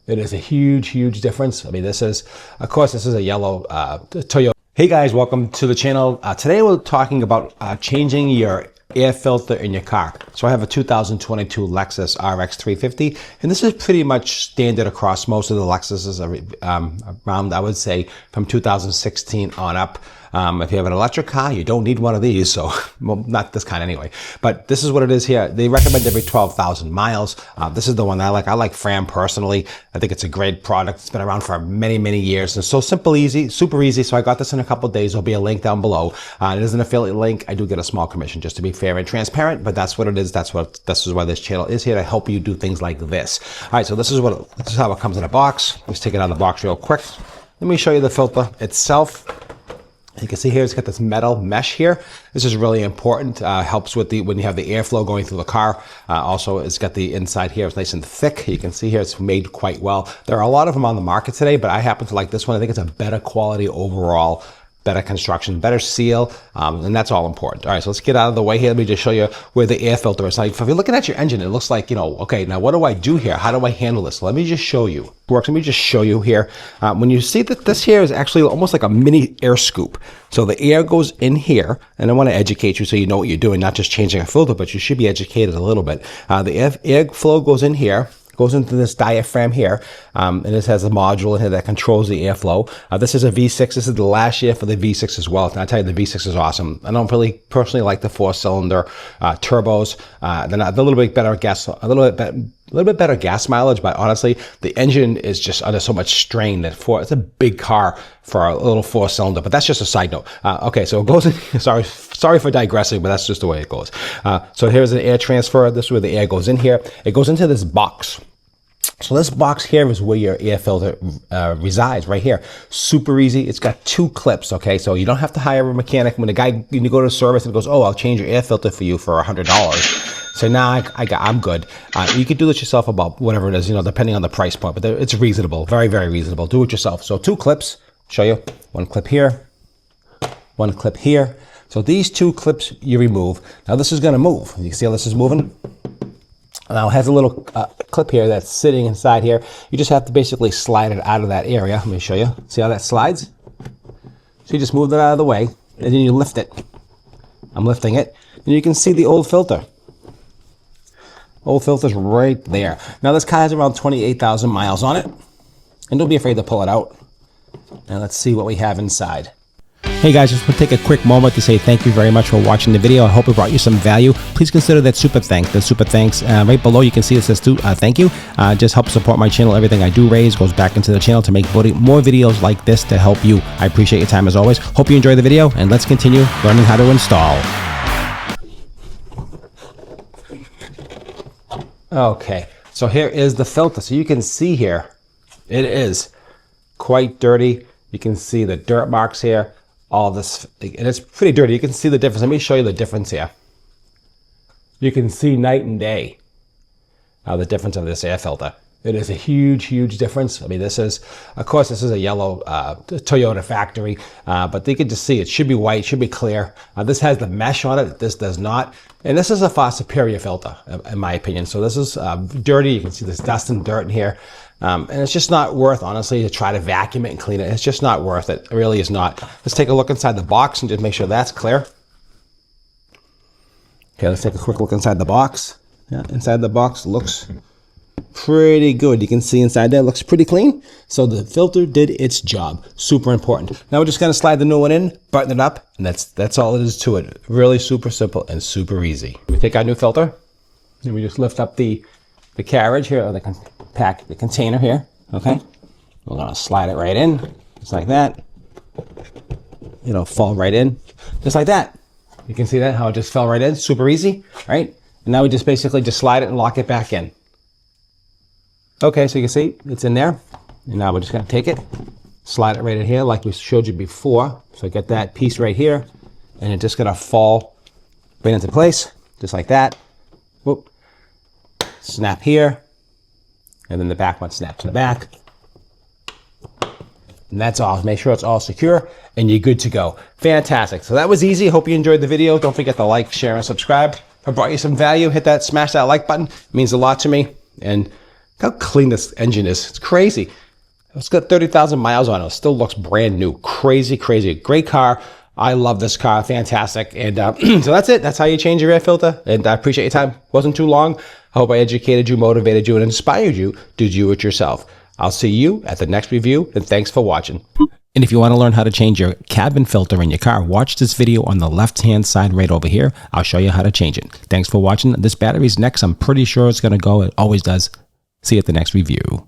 It is a huge difference. I mean, this is, of course, this is a yellow Toyota. Hey guys, welcome to the channel. Today we're talking about changing your air filter in your car. So I have a 2022 Lexus RX 350, and this is pretty much standard across most of the Lexuses around, I would say, from 2016 on up. If you have an electric car, you don't need one of these, so, well, not this kind anyway. But this is what it is here. They recommend every 12,000 miles. This is the one I like. I like Fram personally. I think it's a great product. It's been around for many years. And so simple, easy, super easy. So I got this in a couple of days. There'll be a link down below. It is an affiliate link. I do get a small commission, just to be fair and transparent, but that's what it is. This is why this channel is here, to help you do things like this. All right, so this is how it comes in a box. Let's take it out of the box real quick. Let me show you the filter itself. You can see here it's got this metal mesh here. This is really important. Helps with when you have the airflow going through the car. Also, it's got the inside here. It's nice and thick. You can see here it's made quite well. There are a lot of them on the market today, but I happen to like this one. I think it's a better quality overall, better construction, better seal, and that's all important. All right, so let's get out of the way here. Let me just show you where the air filter is. Like, if you're looking at your engine, it looks like, okay, now what do I do here? How do I handle this? Let me just show you. Let me just show you here. When you see that this here is actually almost like a mini air scoop. So the air goes in here, and I want to educate you so you know what you're doing, not just changing a filter, but you should be educated a little bit. The air flow goes in here, goes into this diaphragm here, and this has a module in here that controls the airflow. This is a V6. This is the last year for the V6 as well. And I tell you, the V6 is awesome. I don't really personally like the 4-cylinder turbos. They're not, they're a little bit better gas, a little bit better gas mileage, but honestly, the engine is just under so much strain that it's a big car for a little 4-cylinder, but that's just a side note. Okay, so it goes in, sorry for digressing, but that's just the way it goes. So here's an air transfer. This is where the air goes in here. It goes into this box. So this box here is where your air filter resides, right here. Super easy. It's got 2 clips, okay? So you don't have to hire a mechanic. When you go to service and goes, oh, I'll change your air filter for you for $100. So now I'm good. You can do this yourself about whatever it is, depending on the price point, but it's reasonable, very reasonable. Do it yourself. So 2 clips, show you. 1 clip here, 1 clip here. So these 2 clips you remove. Now this is gonna move. You can see how this is moving? Now it has a little clip here that's sitting inside here. You just have to basically slide it out of that area. Let me show you. See how that slides? So you just move it out of the way, and then you lift it. I'm lifting it, and you can see the old filter. Old filter's right there. Now this car has around 28,000 miles on it, and don't be afraid to pull it out. Now let's see what we have inside. Hey guys, just want to take a quick moment to say thank you very much for watching the video. I hope it brought you some value. Please consider that super thanks. The super thanks right below, you can see it says thank you. Just help support my channel. Everything I do raise goes back into the channel to make more videos like this to help you. I appreciate your time as always. Hope you enjoy the video, and let's continue learning how to install. Okay, so here is the filter. So you can see here, it is quite dirty. You can see the dirt marks here. All this, and it's pretty dirty. You can see the difference. Let me show you the difference here. You can see night and day the difference of this air filter. It is a huge difference. I mean, this is, of course, this is a yellow Toyota factory, but you can just see it should be white, should be clear. This has the mesh on it. This does not. And this is a far superior filter, in my opinion. So this is dirty. You can see this dust and dirt in here. And it's just not worth, honestly, to try to vacuum it and clean it. It's just not worth it. It really is not. Let's take a look inside the box and just make sure that's clear. Okay, let's take a quick look inside the box. Yeah, inside the box looks pretty good. You can see inside there, looks pretty clean. So the filter did its job. Super important. Now we're just going to slide the new one in, button it up, and that's all it is to it. Really super simple and super easy. We take our new filter, and we just lift up the carriage here, or the container here, okay? We're gonna slide it right in, just like that. It'll fall right in, just like that. You can see that, how it just fell right in, super easy, right? And now we just basically just slide it and lock it back in. Okay, so you can see it's in there. And now we're just gonna take it, slide it right in here like we showed you before. So get that piece right here, and it's just gonna fall right into place, just like that. Whoop. Snap here, and then the back one snaps to the back. And that's all. Make sure it's all secure, and you're good to go. Fantastic. So that was easy. Hope you enjoyed the video. Don't forget to like, share, and subscribe. If I brought you some value, hit that, smash that like button. It means a lot to me. And how clean this engine is. It's crazy. It's got 30,000 miles on it. It still looks brand new. Crazy, crazy. Great car. I love this car. Fantastic. And so that's it. That's how you change your air filter. And I appreciate your time. Wasn't too long. I hope I educated you, motivated you, and inspired you to do it yourself. I'll see you at the next review, and thanks for watching. And if you want to learn how to change your cabin filter in your car, watch this video on the left-hand side right over here. I'll show you how to change it. Thanks for watching. This battery's next. I'm pretty sure it's going to go. It always does. See you at the next review.